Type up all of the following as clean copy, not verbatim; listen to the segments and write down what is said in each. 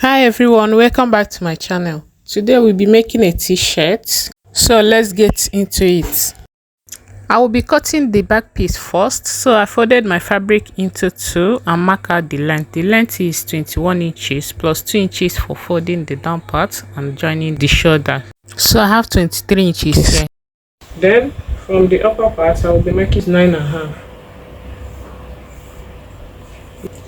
Hi everyone, welcome back to my channel. Today we'll be making a t-shirt. So let's get into it. I will be cutting the back piece first. So I folded my fabric into two and mark out the length. The length is 21 inches plus 2 inches for folding the down part and joining the shoulder. So I have 23 inches here. Then from the upper part I will be making 9.5.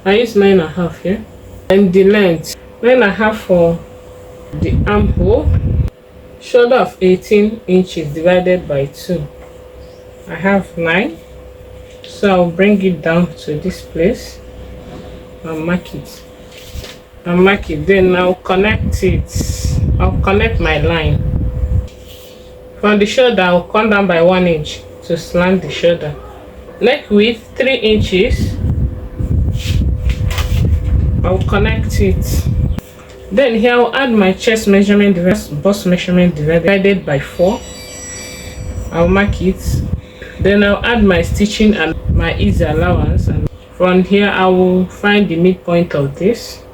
I use 9.5 here. And the length 9.5 for the armhole, shoulder of 18 inches divided by 2. I have 9, so I'll bring it down to this place and mark it. Then I'll connect it. I'll connect my line. From the shoulder, I'll come down by 1 inch to slant the shoulder. Neck width 3 inches. I'll connect it. Then here I'll add my chest measurement, bust measurement divided by 4. I'll mark it. Then I'll add my stitching and my easy allowance. And from here I will find the midpoint of this.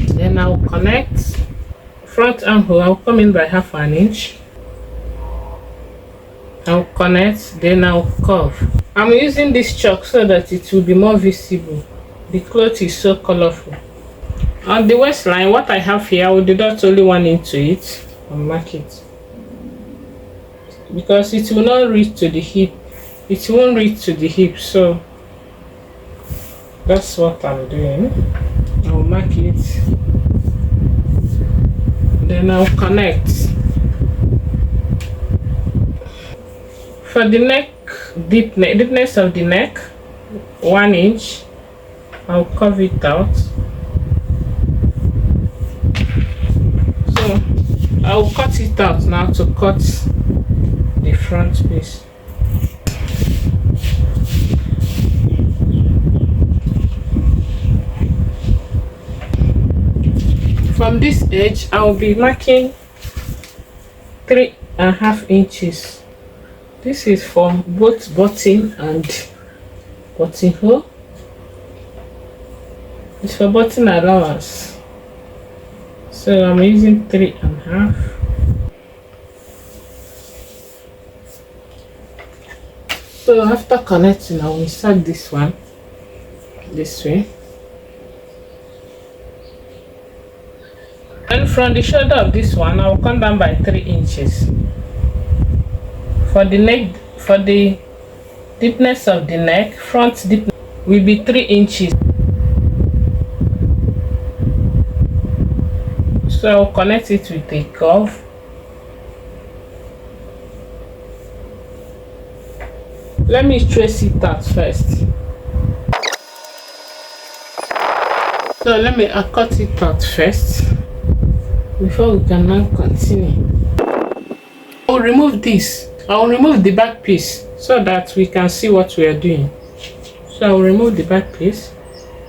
Then I'll connect. Front armhole, I'll come in by 1/2 inch. I'll connect, then I'll curve. I'm using this chalk so that it will be more visible. The cloth is so colorful. On the waistline, what I have here, I will deduct only 1 into it and mark it. Because it will not reach to the hip. It won't reach to the hip, so that's what I'm doing. I'll mark it. Then I'll connect. For the neck, deepness of the neck, 1 inch. I'll curve it out. So I'll cut it out now to cut the front piece. From this edge, I'll be marking 3.5 inches. This is for both button and buttonhole. It's for button allowance. So I'm using 3.5. So after connecting, I will insert this one this way. And from the shoulder of this one, I will come down by 3 inches. For the neck, for the deepness of the neck, front deepness will be 3 inches. So I'll connect it with a curve. Let me trace it out first. So let me cut it out first before we can now continue. I'll remove this. I'll remove the back piece so that we can see what we are doing. So I'll remove the back piece.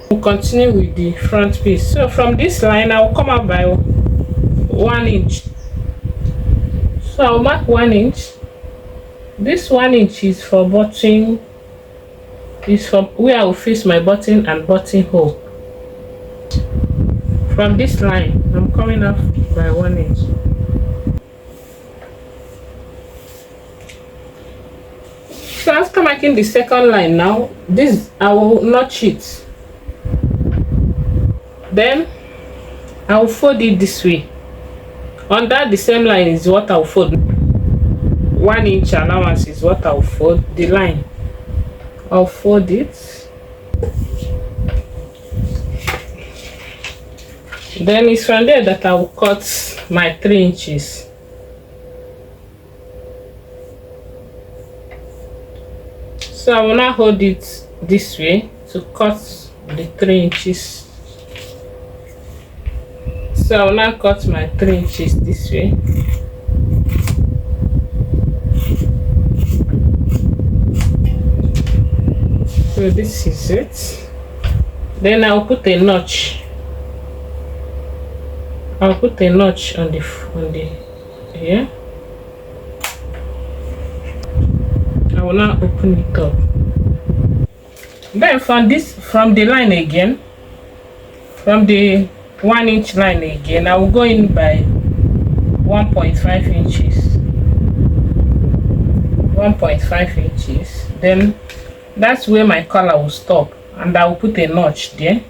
We'll continue with the front piece. So from this line, I'll come out by 1 inch. So I'll mark 1 inch. This 1 inch is for button. Is from where I will face my button and buttonhole. From this line, I'm coming off by 1 inch. So after marking the second line now, this I will notch it. Then I will fold it this way. Under the same line is what I will fold. 1 inch allowance is what I will fold. The line, I'll fold it. Then it's from there that I will cut my 3 inches. So I will now hold it this way to cut the 3 inches. So I will now cut my 3 inches this way. So this is it. Then I'll put a notch. I'll put a notch on the here. I will now open it up. Then from the line again, from the 1-inch line again, I will go in by 1.5 inches. 1.5 inches. Then that's where my collar will stop, and I will put a notch there.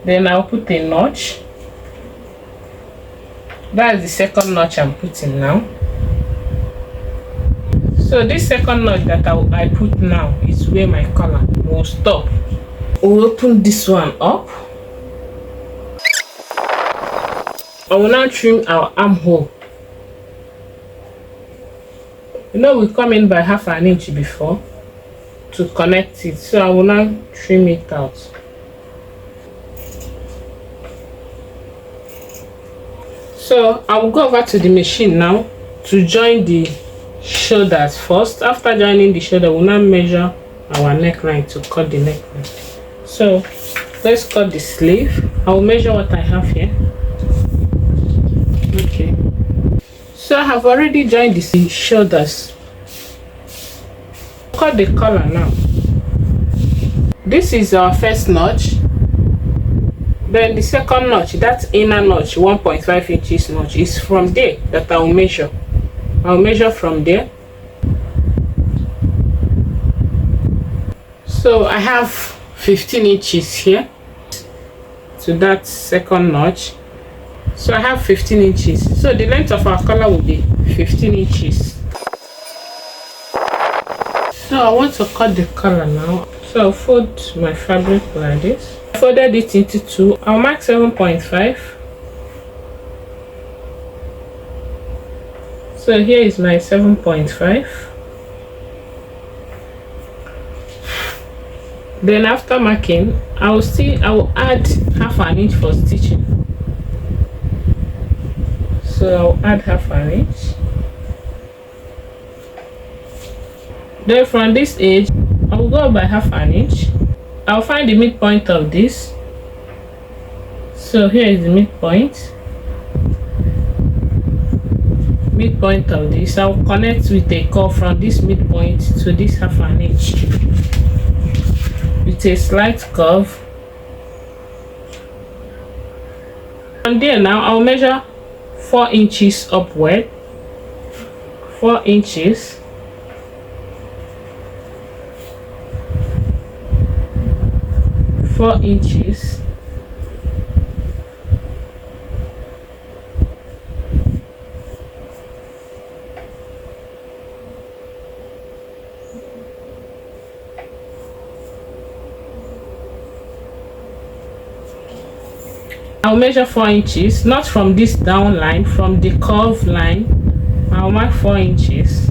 Then I'll put a notch. That's the second notch I'm putting now. So this second notch that I put now is where my collar will stop. We'll open this one up. I will now trim our armhole. You know, we come in by 1/2 inch before to connect it, so I will now trim it out. So I will go over to the machine now to join the shoulders first. After joining the shoulder, we'll now measure our neckline to cut the neckline. So let's cut the sleeve. I will measure what I have here. Okay, so I have already joined the shoulders. Cut the collar now. This is our first notch. Then the second notch, that inner notch, 1.5 inches notch, is from there that I will measure. I'll measure from there. So I have 15 inches here to that second notch. So I have 15 inches. So the length of our collar will be 15 inches. So I want to cut the collar now. So I'll fold my fabric like this. I folded it into two. I'll mark 7.5. So here is my 7.5. Then after marking, I will add 1/2 inch for stitching. So I'll add 1/2 inch. Then from this edge, I will go by 1/2 inch. I'll find the midpoint of this. So here is the midpoint. Midpoint of this. I'll connect with a curve from this midpoint to this 1/2 inch with a slight curve. From there now, I'll measure 4 inches upward. 4 inches. I'll measure 4 inches, not from this down line, from the curve line. I'll mark 4 inches.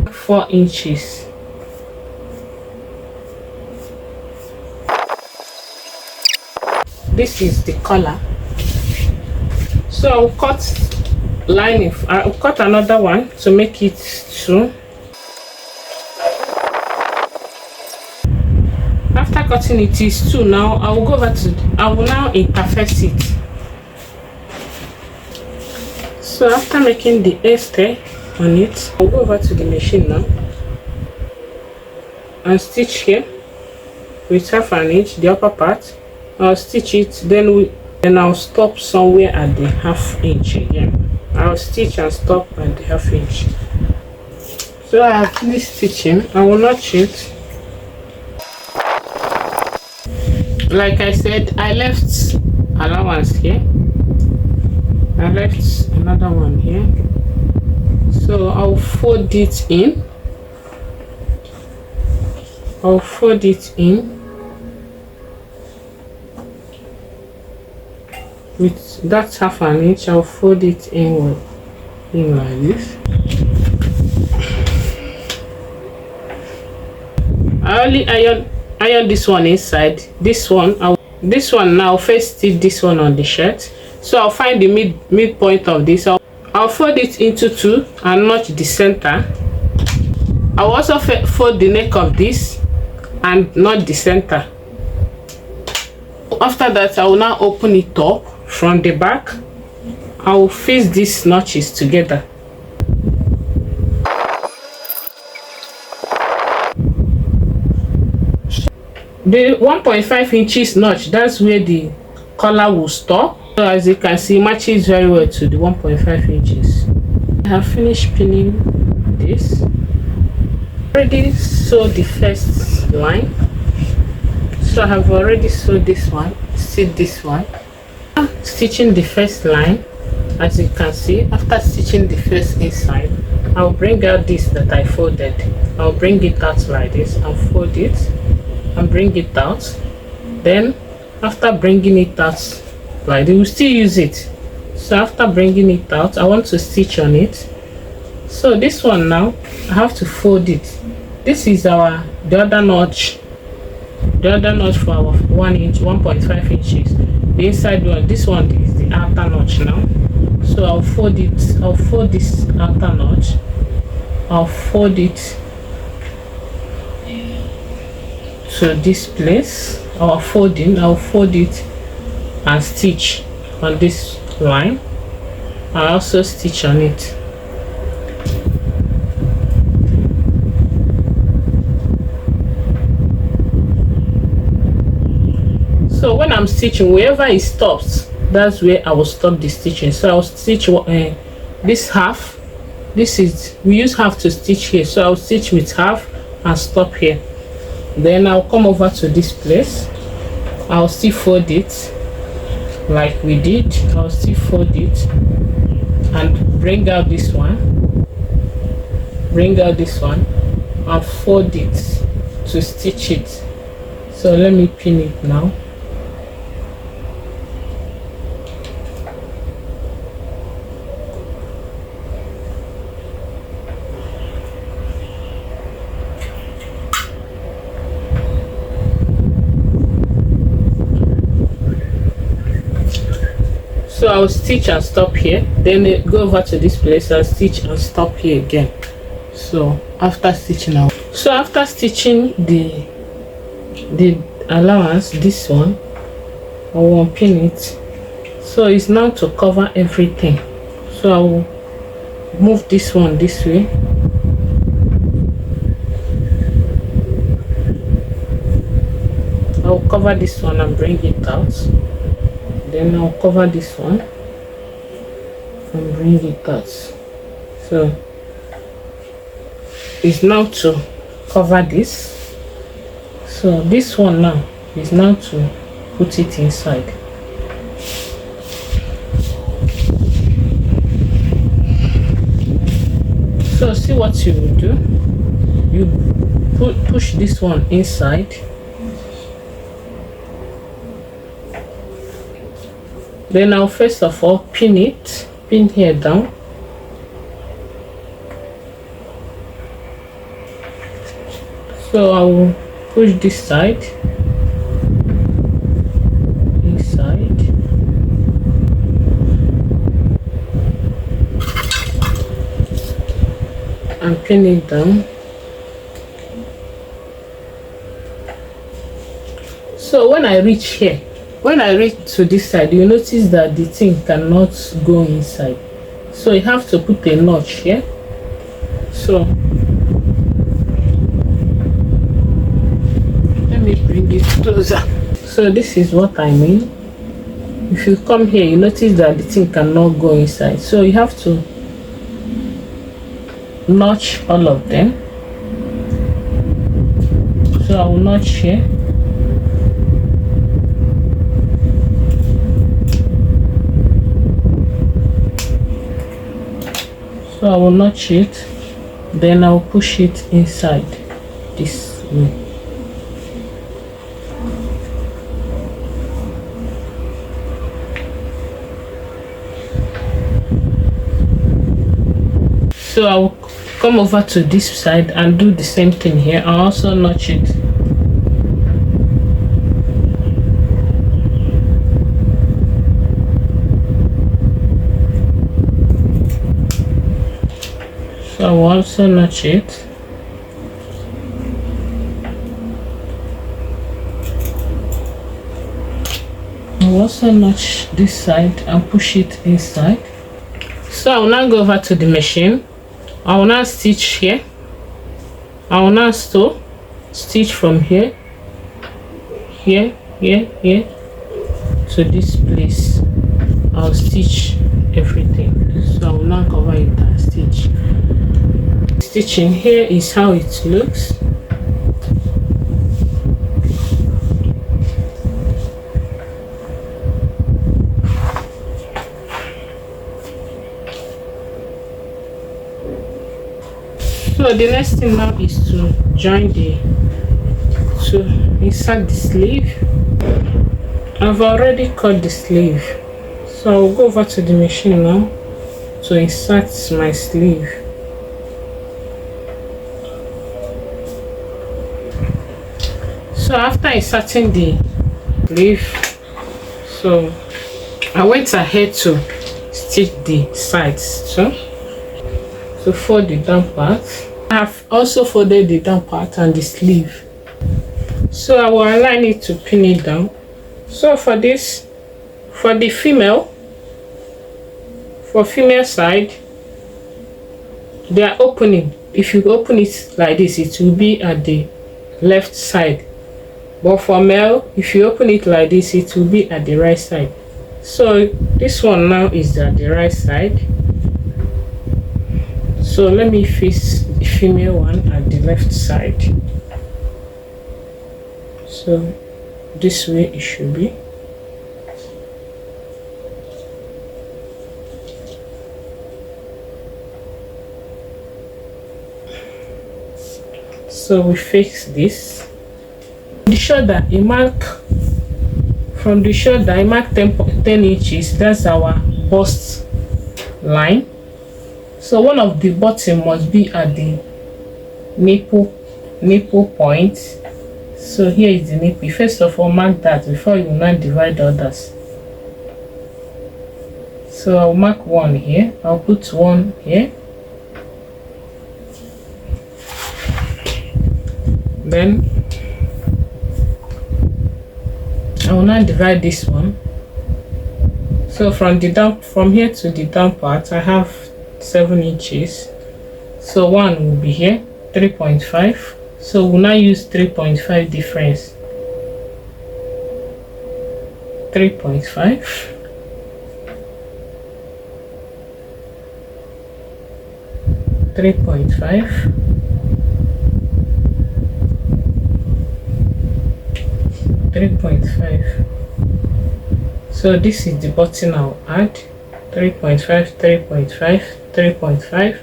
4 inches. This is the collar. So I'll cut lining. I'll cut another one to make it 2. After cutting it is 2. Now I will now interface it. So after making the hairstyle on it, I'll go over to the machine now and stitch here with 1/2 inch, the upper part. I'll stitch it, then I'll stop somewhere at the 1/2 inch again. I'll stitch and stop at the 1/2 inch. So I have finished stitching. I will notch it. Like I said, I left allowance here. I left another one here. So I'll fold it in. I'll fold it in with that 1/2 inch. I'll fold it in like this. I only iron this one inside. This one now first stitch this one on the shirt. So I'll find the midpoint of this. I'll fold it into 2 and notch the center. I'll also fold the neck of this and notch the center. After that, I will now open it up from the back. I will fix these notches together. The 1.5 inches notch, that's where the collar will stop. So as you can see, matches very well to the 1.5 inches. I have finished pinning this. Already sewed the first line, so I have already sewed this one, stitch this one. Stitching the first line, as you can see, after stitching the first inside, I'll bring out this that I folded. I'll bring it out like this and fold it and bring it out. Then after bringing it out like this, we'll still use it. So after bringing it out, I want to stitch on it. So this one now, I have to fold it. This is the other notch for our 1 inch, 1.5 inches. The inside one, this one is the outer notch now. So I'll fold it. I'll fold this outer notch. I'll fold it to this place. I'll fold it and stitch on this line. I also stitch on it. So when I'm stitching, wherever it stops, that's where I will stop the stitching. So I'll stitch this half. This is, we use half to stitch here, so I'll stitch with half and stop here. Then I'll come over to this place. I'll still fold it like we did. I'll still fold it and bring out this one, and fold it to stitch it. So let me pin it now. So I'll stitch and stop here, then go over to this place and stitch and stop here again. So after stitching out, the allowance, this one, I will pin it. So it's now to cover everything. So I will move this one this way. I will cover this one and bring it out. Then I'll cover this one and bring it out. So it's now to cover this. So this one now is now to put it inside. So see what you will do. You push this one inside. Then I'll first of all pin here down. So I will push this side inside, and pin it down. So when I reach here, when I reach to this side, you notice that the thing cannot go inside, so you have to put a notch here. So let me bring it closer. So this is what I mean. If you come here, you notice that the thing cannot go inside, so you have to notch all of them. So I will notch here. So I will notch it, then I will push it inside this way. So I will come over to this side and do the same thing here. I'll also notch it. So I will also notch it. I will also notch this side and push it inside. So I will now go over to the machine. I will now stitch here. I will now stitch from here here, here to this place. I'll stitch everything. So I will now cover it and stitch. Stitching here is how it looks. So the next thing now is to join to insert the sleeve. I've already cut the sleeve, so I'll go over to the machine now to insert my sleeve. So after inserting the sleeve, so I went ahead to stitch the sides to fold the down part. I have also folded the down part and the sleeve, so I will align it to pin it down. So for this, for female side, they are opening. If you open it like this, it will be at the left side, but for male, if you open it like this, it will be at the right side. So this one now is at the right side, so let me fix the female one at the left side. So this way it should be. So we fix this. The shoulder, a mark from the shoulder, I mark 10 inches. That's our bust line. So one of the button must be at the nipple point. So here is the nipple. First of all, mark that before you now divide others. So I'll mark one here. I'll put one here. Then I will now divide this one. So from here to the down part, I have 7 inches. So one will be here, 3.5. So we'll now use 3.5 difference. 3.5. 3.5. 3.5. So this is the button I'll add. 3.5, 3.5, 3.5,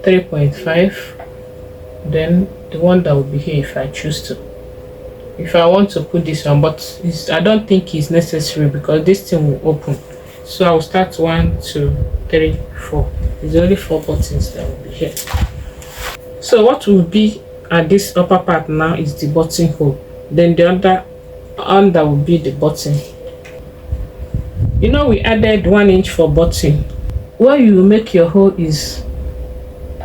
3.5. Then the one that will be here if I choose to. If I want to put this one, but I don't think it's necessary because this thing will open. So I'll start 1, 2, 3, 4. There's only 4 buttons that will be here. So what will be at this upper part now is the button hole. Then the other under will be the button. You know, we added 1 inch for button. Where you make your hole is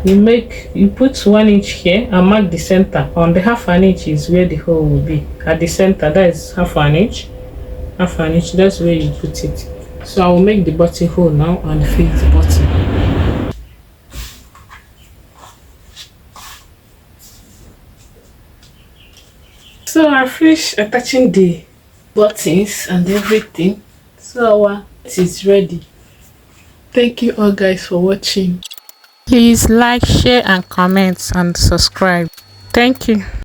you put 1 inch here and mark the center. On the half an inch is where the hole will be. At the center, that is half an inch. Half an inch, that's where you put it. So I will make the button hole now and fix the button. So I finished attaching the buttons and everything. So our it is ready. Thank you all guys for watching. Please like, share and comment and subscribe. Thank you.